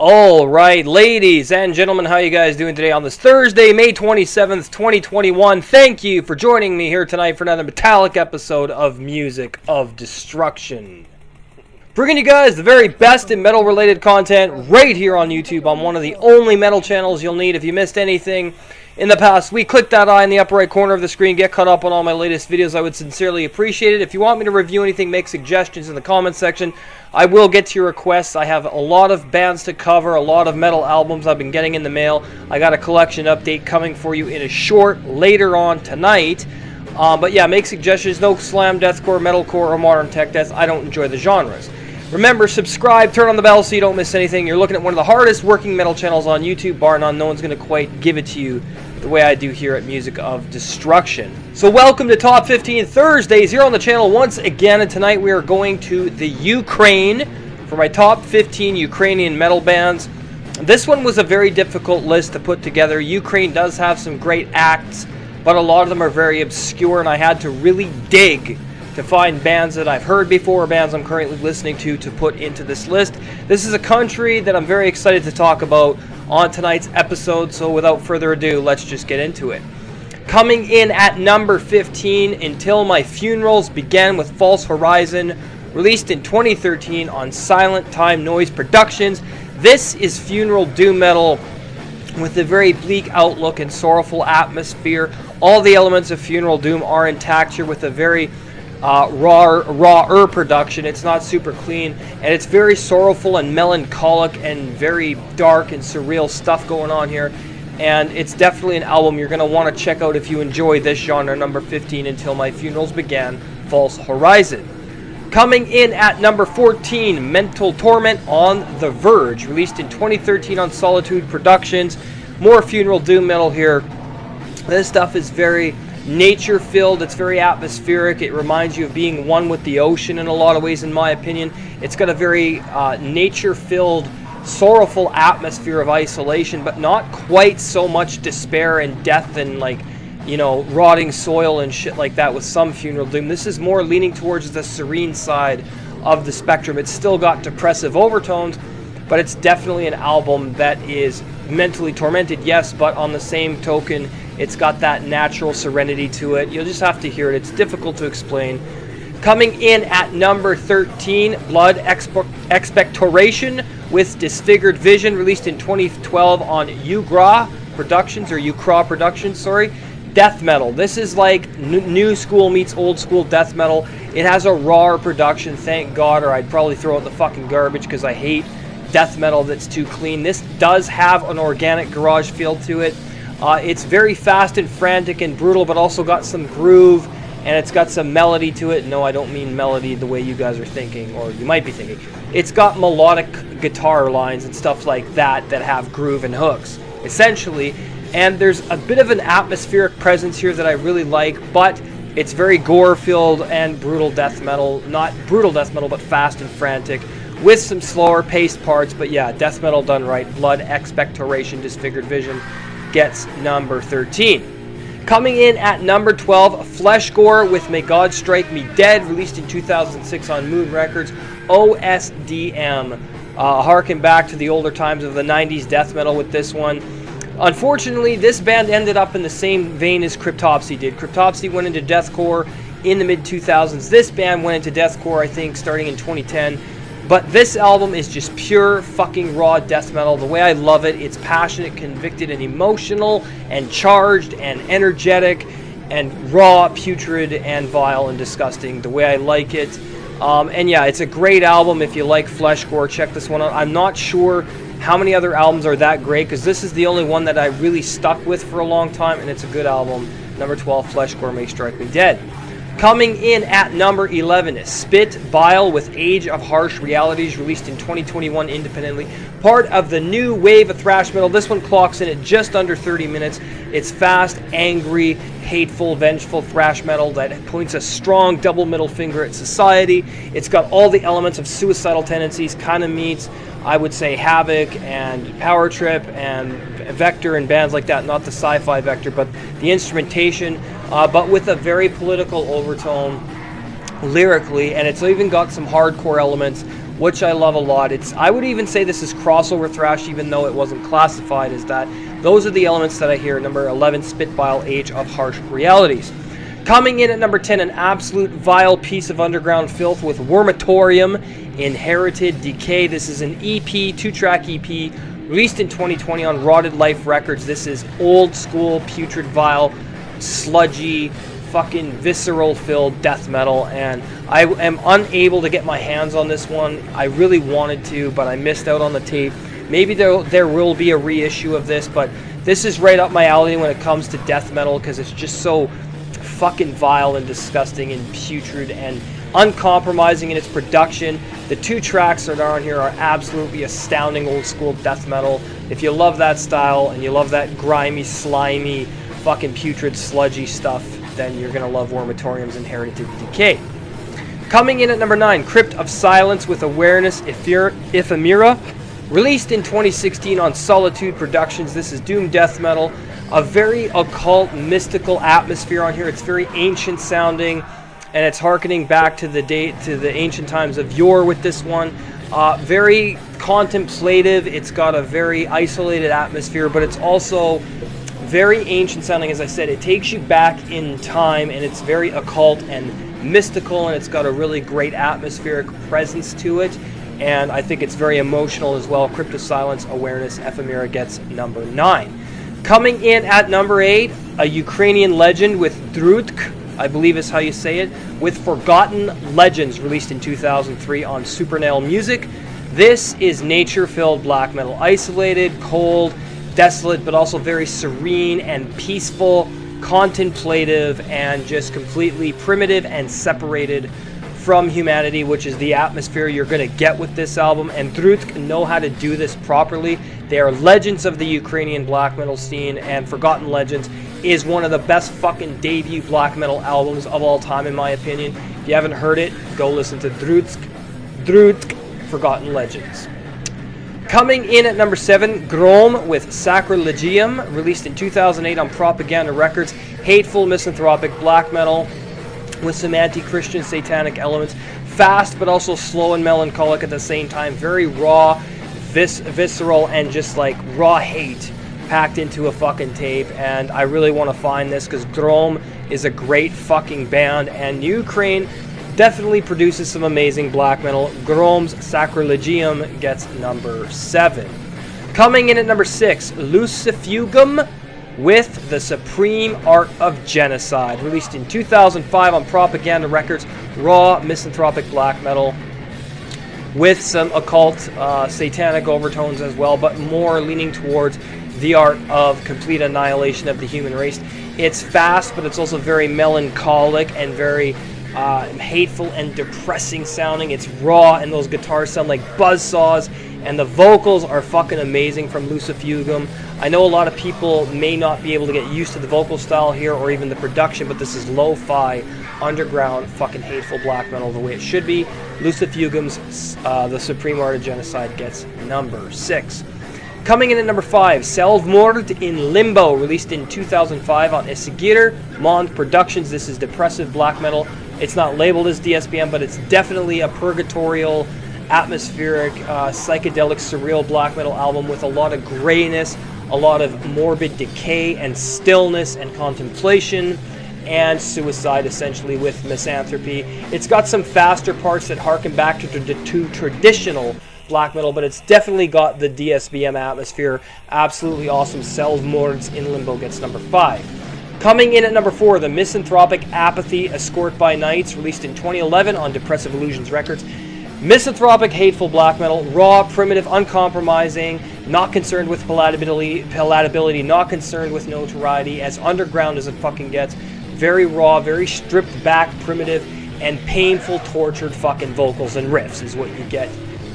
All right, ladies and gentlemen, how you guys doing today on this Thursday, May 27th, 2021? Thank you for joining me here tonight for another metallic episode of Music of Destruction. Bringing you guys the very best in metal-related content right here on YouTube on one of the only metal channels you'll need. If you missed anything in the past week, click that eye in the upper right corner of the screen. Get caught up on all my latest videos. I would sincerely appreciate it. If you want me to review anything, make suggestions in the comments section. I will get to your requests. I have a lot of bands to cover, a lot of metal albums I've been getting in the mail. I got a collection update coming for you in a short later on tonight. But yeah, make suggestions. No slam, deathcore, metalcore, or modern tech death. I don't enjoy the genres. Remember, subscribe, turn on the bell so you don't miss anything. You're looking at one of the hardest working metal channels on YouTube, bar none. No one's going to quite give it to you the way I do here at Music of Destruction. So welcome to Top 15 Thursdays here on the channel once again, and tonight we are going to the Ukraine for my top 15 Ukrainian metal bands. This one was a very difficult list to put together. Ukraine does have some great acts, but a lot of them are very obscure, and I had to really dig to find bands that I've heard before, bands I'm currently listening to put into this list. This is a country that I'm very excited to talk about on tonight's episode, so without further ado, let's just get into it. Coming in at number 15, Until My Funerals Began with False Horizon, released in 2013 on Silent Time Noise Productions. This is funeral doom metal with a very bleak outlook and sorrowful atmosphere. All the elements of funeral doom are intact here with a very rawer production. It's not super clean, and it's very sorrowful and melancholic and very dark and surreal stuff going on here, and it's definitely an album you're going to want to check out if you enjoy this genre. Number 15, Until My Funerals Began, False Horizon. Coming in at number 14, Mental Torment on The Verge, released in 2013 on Solitude Productions. More funeral doom metal here. This stuff is very nature-filled, it's very atmospheric, it reminds you of being one with the ocean in a lot of ways, in my opinion. It's got a very nature-filled, sorrowful atmosphere of isolation, but not quite so much despair and death and, like, you know, rotting soil and shit like that with some funeral doom. This is more leaning towards the serene side of the spectrum. It's still got depressive overtones, but it's definitely an album that is mentally tormented, yes, but on the same token, it's got that natural serenity to it. You'll just have to hear it. It's difficult to explain. Coming in at number 13, Blood Expectoration with Disfigured Vision, released in 2012 on Ukragh Productions, sorry. Death metal. This is like new school meets old school death metal. It has a raw production, thank God, or I'd probably throw out the fucking garbage because I hate death metal that's too clean. This does have an organic garage feel to it. It's very fast and frantic and brutal, but also got some groove, and it's got some melody to it. No, I don't mean melody the way you guys are thinking, or you might be thinking. It's got melodic guitar lines and stuff like that that have groove and hooks, essentially. And there's a bit of an atmospheric presence here that I really like, but it's very gore-filled and brutal death metal. Not brutal death metal, but fast and frantic, with some slower paced parts. But yeah, death metal done right. Blood Expectoration-Disfigured Vision gets number 13. Coming in at number 12, Fleshgore with May God Strike Me Dead, released in 2006 on Moon Records. OSDM. Harken back to the older times of the 90s death metal with this one. Unfortunately, this band ended up in the same vein as Cryptopsy did. Cryptopsy went into deathcore in the mid-2000s. This band went into deathcore, I think, starting in 2010. But this album is just pure fucking raw death metal. The way I love it, it's passionate, convicted, and emotional, and charged, and energetic, and raw, putrid, and vile, and disgusting. The way I like it. And yeah, it's a great album if you like Fleshgore. Check this one out. I'm not sure how many other albums are that great, because this is the only one that I really stuck with for a long time, and it's a good album. Number 12, Fleshgore-May Strike Me Dead. Coming in at number 11, Spit Bile with Age of Harsh Realities, released in 2021 independently. Part of the new wave of thrash metal. This one clocks in at just under 30 minutes. It's fast, angry, hateful, vengeful thrash metal that points a strong double middle finger at society. It's got all the elements of suicidal tendencies, kind of meets, I would say, Havoc and Power Trip and Vector and bands like that. Not the sci-fi Vector, but the instrumentation, but with a very political overtone. lyrically, and it's even got some hardcore elements, which I love a lot. I would even say this is crossover thrash, even though it wasn't classified as that. Those are the elements that I hear. Number 11, Spitbile, Age of Harsh Realities. Coming in at number 10, an absolute vile piece of underground filth with Wormatorium, Inherited Decay. This is an EP, 2-track EP, released in 2020 on Rotted Life Records. This is old school, putrid, vile, sludgy, fucking visceral-filled death metal, and I am unable to get my hands on this one. I really wanted to, but I missed out on the tape. Maybe there will be a reissue of this, but this is right up my alley when it comes to death metal, because it's just so fucking vile and disgusting and putrid and uncompromising in its production. The 2 tracks that are on here are absolutely astounding old school death metal. If you love that style and you love that grimy, slimy, fucking putrid, sludgy stuff, then you're gonna love Wormatorium's Inherited Decay. Coming in at number 9, Crypt of Silence with Awareness Ephemera, released in 2016 on Solitude Productions. This is doom death metal, a very occult, mystical atmosphere on here. It's very ancient sounding, and it's harkening back to the ancient times of yore with this one. Very contemplative. It's got a very isolated atmosphere, but it's also very ancient sounding. As I said, it takes you back in time, and it's very occult and mystical, and it's got a really great atmospheric presence to it, and I think it's very emotional as well. Crypt of Silence, Awareness Ephemera gets number 9. Coming in at number 8, a Ukrainian legend with Drutk, I believe is how you say it, with Forgotten Legends, released in 2003 on Supernail Music. This is nature-filled black metal, isolated, cold, desolate, but also very serene and peaceful, contemplative, and just completely primitive and separated from humanity, which is the atmosphere you're going to get with this album. And Drutk know how to do this properly. They are legends of the Ukrainian black metal scene, and Forgotten Legends is one of the best fucking debut black metal albums of all time, in my opinion. If you haven't heard it, go listen to Drutk, Forgotten Legends. Coming in at number 7, Grom with Sacrilegium, released in 2008 on Propaganda Records. Hateful, misanthropic black metal with some anti-Christian satanic elements. Fast, but also slow and melancholic at the same time. Very raw, visceral, and just like raw hate packed into a fucking tape. And I really want to find this, because Grom is a great fucking band, and Ukraine definitely produces some amazing black metal. Grom's Sacrilegium gets number 7. Coming in at number 6, Lucifugum with The Supreme Art of Genocide, released in 2005 on Propaganda Records. Raw, misanthropic black metal with some occult, satanic overtones as well, but more leaning towards the art of complete annihilation of the human race. It's fast, but it's also very melancholic and very hateful and depressing sounding. It's raw, and those guitars sound like buzzsaws, and the vocals are fucking amazing from Lucifugum. I know a lot of people may not be able to get used to the vocal style here or even the production, but this is lo-fi, underground, fucking hateful black metal the way it should be. Lucifugum's The Supreme Art of Genocide gets number 6. Coming in at number 5, Selvmord in Limbo, released in 2005 on Esigir Mond Productions. This is depressive black metal. It's not labeled as DSBM, but it's definitely a purgatorial, atmospheric, psychedelic, surreal black metal album with a lot of grayness, a lot of morbid decay and stillness and contemplation and suicide, essentially, with misanthropy. It's got some faster parts that harken back to traditional black metal, but it's definitely got the DSBM atmosphere. Absolutely awesome. Selvmords in Limbo gets number 5. Coming in at number 4, the misanthropic Apathy, Escort by Nights, released in 2011 on Depressive Illusions Records. Misanthropic, hateful black metal, raw, primitive, uncompromising, not concerned with palatability, not concerned with notoriety, as underground as it fucking gets. Very raw, very stripped back, primitive, and painful, tortured fucking vocals and riffs is what you get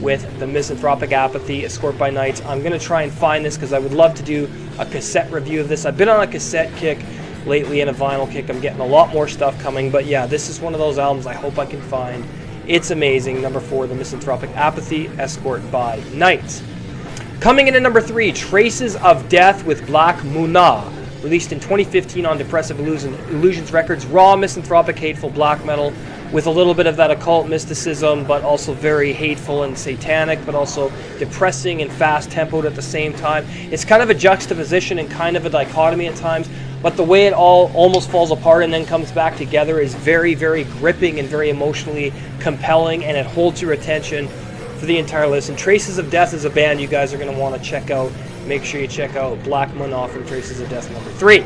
with the Misanthropic Apathy, Escort by Nights. I'm going to try and find this because I would love to do a cassette review of this. I've been on a cassette kick lately and a vinyl kick. I'm getting a lot more stuff coming, but yeah, this is one of those albums I hope I can find. It's amazing. Number 4, the Misanthropic Apathy, Escort by Nights. Coming in at number 3, Traces of Death with Black Munah, released in 2015 on Depressive Illusions Records. Raw, misanthropic, hateful black metal with a little bit of that occult mysticism, but also very hateful and satanic, but also depressing and fast-tempoed at the same time. It's kind of a juxtaposition and kind of a dichotomy at times, but the way it all almost falls apart and then comes back together is very, very gripping and very emotionally compelling, and it holds your attention for the entire listen. Traces of Death is a band you guys are going to want to check out. Make sure you check out Black Monoff and Traces of Death number 3.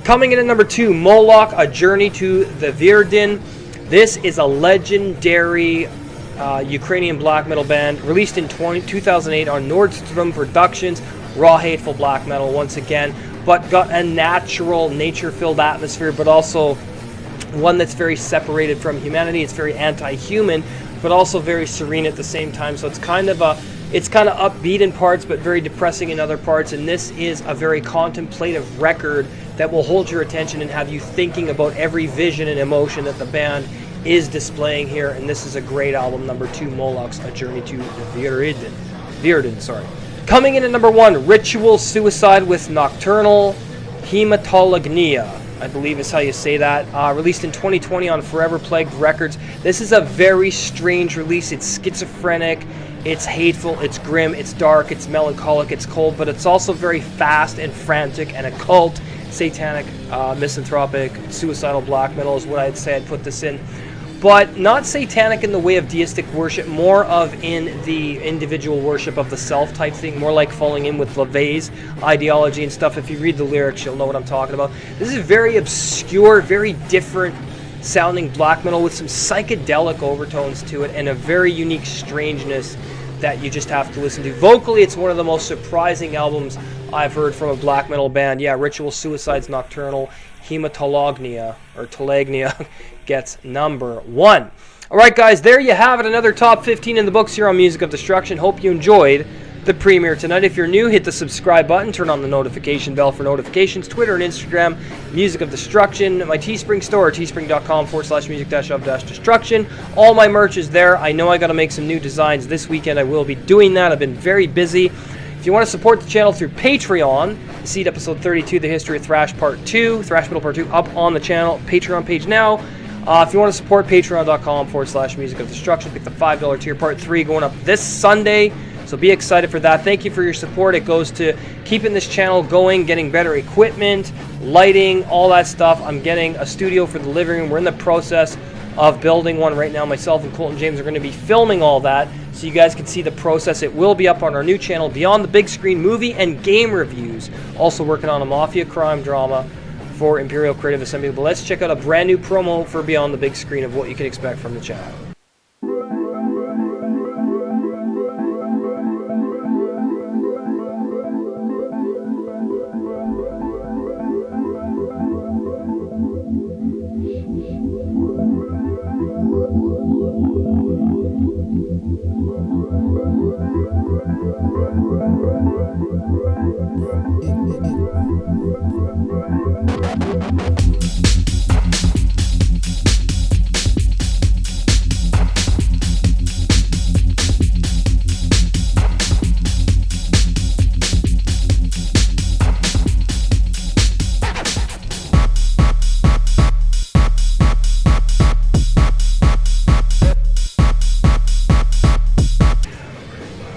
Coming in at number 2, Moloch, A Journey to the Virdin. This is a legendary Ukrainian black metal band, released in 2008 on Nordstrom Productions. Raw, hateful black metal once again, but got a natural, nature-filled atmosphere, but also one that's very separated from humanity. It's very anti-human, but also very serene at the same time. So it's kind of upbeat in parts, but very depressing in other parts. And this is a very contemplative record that will hold your attention and have you thinking about every vision and emotion that the band is displaying here. And this is a great album, number 2, Moloch's A Journey to the Virdin. Coming in at number 1, Ritual Suicide with Nocturnal Hematolognia, I believe is how you say that. Released in 2020 on Forever Plagued Records. This is a very strange release. It's schizophrenic, it's hateful, it's grim, it's dark, it's melancholic, it's cold, but it's also very fast and frantic and occult, satanic, misanthropic, suicidal black metal is what I'd say. I'd put this in. But not satanic in the way of deistic worship, more of in the individual worship of the self type thing, more like falling in with LaVey's ideology and stuff. If you read the lyrics, you'll know what I'm talking about. This is very obscure, very different sounding black metal with some psychedelic overtones to it and a very unique strangeness that you just have to listen to. Vocally, it's one of the most surprising albums I've heard from a black metal band. Yeah, Ritual Suicide's Nocturnal Hematolognia, or Telagnia, gets number 1. Alright guys, there you have it, another top 15 in the books here on Music of Destruction. Hope you enjoyed the premiere tonight. If you're new, hit the subscribe button, turn on the notification bell for notifications. Twitter and Instagram, Music of Destruction. My Teespring store, teespring.com/music-of-destruction. All my merch is there. I know I got to make some new designs this weekend. I will be doing that. I've been very busy. If you want to support the channel through Patreon, see episode 32, The History of Thrash Part 2, Thrash Metal Part 2, up on the channel, Patreon page now. If you want to support, patreon.com/music of destruction. Pick the $5 tier, Part 3, going up this Sunday. So be excited for that. Thank you for your support. It goes to keeping this channel going, getting better equipment, lighting, all that stuff. I'm getting a studio for the living room. We're in the process of building one right now. Myself and Colton James are going to be filming all that so you guys can see the process. It will be up on our new channel, Beyond the Big Screen movie and game reviews. Also working on a mafia crime drama for Imperial Creative Assembly. But let's check out a brand new promo for Beyond the Big Screen of what you can expect from the channel.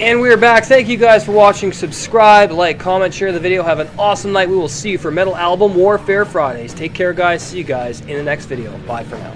And we are back. Thank you guys for watching. Subscribe, like, comment, share the video. Have an awesome night. We will see you for Metal Album Warfare Fridays. Take care, guys. See you guys in the next video. Bye for now.